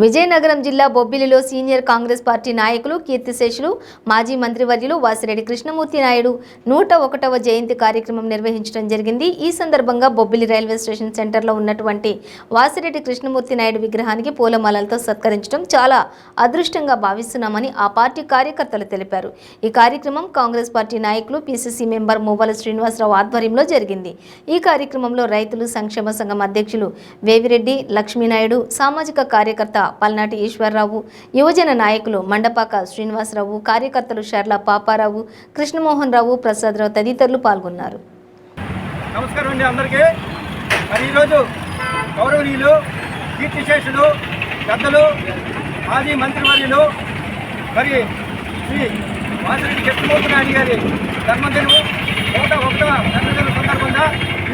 విజయనగరం జిల్లా బొబ్బిలిలో senior Congress party నాయకులు కీర్తిశేషులు మాజీ మంత్రివర్యులు వాసిరెడ్డి కృష్ణమూర్తి నాయుడు 101వ జయంతి కార్యక్రమం నిర్వహించడం జరిగింది। ఈ సందర్భంగా బొబ్బిలి రైల్వే స్టేషన్ సెంటర్లో ఉన్నటువంటి వాసిరెడ్డి కృష్ణమూర్తి నాయుడు విగ్రహానికి పూలమాలలతో సత్కరించడం చాలా అదృష్టంగా భావిస్తున్నామని ఆ పార్టీ కార్యకర్తలు తెలిపారు। ఈ కార్యక్రమం కాంగ్రెస్ పార్టీ నాయకులు పిసిసి మెంబర్ మూవల శ్రీనివాసరావు ఆధ్వర్యంలో జరిగింది। ఈ కార్యక్రమంలో రైతులు సంక్షేమ సంఘం అధ్యక్షులు వేవిరెడ్డి లక్ష్మీనాయుడు, సామాజిక కార్యకర్త పల్నాటి ఈశ్వరరావు, యువజన నాయకులు మండపాక శ్రీనివాసరావు, కార్యకర్తలు షర్ల పాపారావు, కృష్ణమోహన్ రావు, ప్రసాదరావు తదితరులు పాల్గొన్నారు। నమస్కారం అండి అందరికీ। మరి ఈరోజు గౌరవనీయులు కీర్తిశేషులు పెద్దలు మాజీ మంత్రివర్యులు మరి శ్రీ వాసిరెడ్డి కృష్ణమూర్తి నాయుడు గారి జన్మదినం 101వ జన్మదినం సందర్భంగా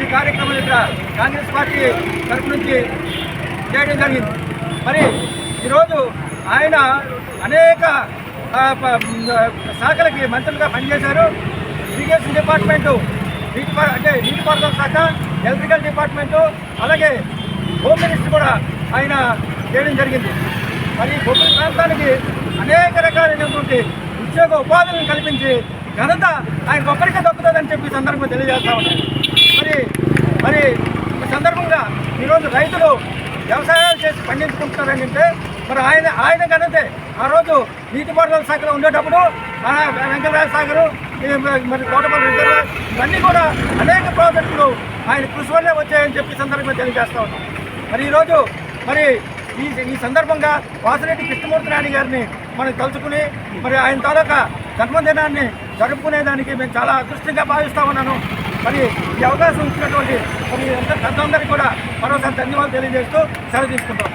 ఈ కార్యక్రమం ఇక్కడ కాంగ్రెస్ పార్టీ తరఫు నుంచి చేయడం జరిగింది। మరి ఈరోజు ఆయన అనేక శాఖలకి మంత్రులుగా పనిచేశారు। ఇరిగేషన్ డిపార్ట్మెంటు, నీటిపారుదల శాఖ, ఎలక్ట్రికల్ డిపార్ట్మెంటు, అలాగే హోమ్ మినిస్టర్ కూడా ఆయన చేయడం జరిగింది। మరి బొబ్బిలి ప్రాంతానికి అనేక రకాలైనటువంటి ఉద్యోగ ఉపాధులను కల్పించి ఘనత ఆయన ఒక్కరికే దక్కుతుందని చెప్పి సందర్భంగా తెలియజేస్తా ఉన్నాను। మరి ఈ సందర్భంగా ఈరోజు రైతులు వ్యవసాయాలు చేసి పండించుకుంటున్నారని అంటే మరి ఆయన ఘనతే। ఆ రోజు నీటిపారుదల శాఖలో ఉండేటప్పుడు వెంకటరాయ సాగరు, మరి కోటపల్లి రిజర్వాయర్ ఇవన్నీ కూడా అనేక ప్రాజెక్టులు ఆయన కృషి వల్లే వచ్చాయని చెప్పి సందర్భంగా తెలియజేస్తా ఉన్నాం। మరి ఈరోజు మరి ఈ సందర్భంగా వాసిరెడ్డి కృష్ణమూర్తి నాయుడు గారిని మనం తలుచుకుని మరి ఆయన తాలూకా జన్మదినాన్ని జరుపుకునేదానికి మేము చాలా అదృష్టంగా భావిస్తా ఉన్నాను। మరి ఈ అవకాశం ఇచ్చినటువంటి మరి పెద్దలందరికీ కూడా మరోసారి ధన్యవాదాలు తెలియజేస్తూ సెలవు తీసుకుంటాం।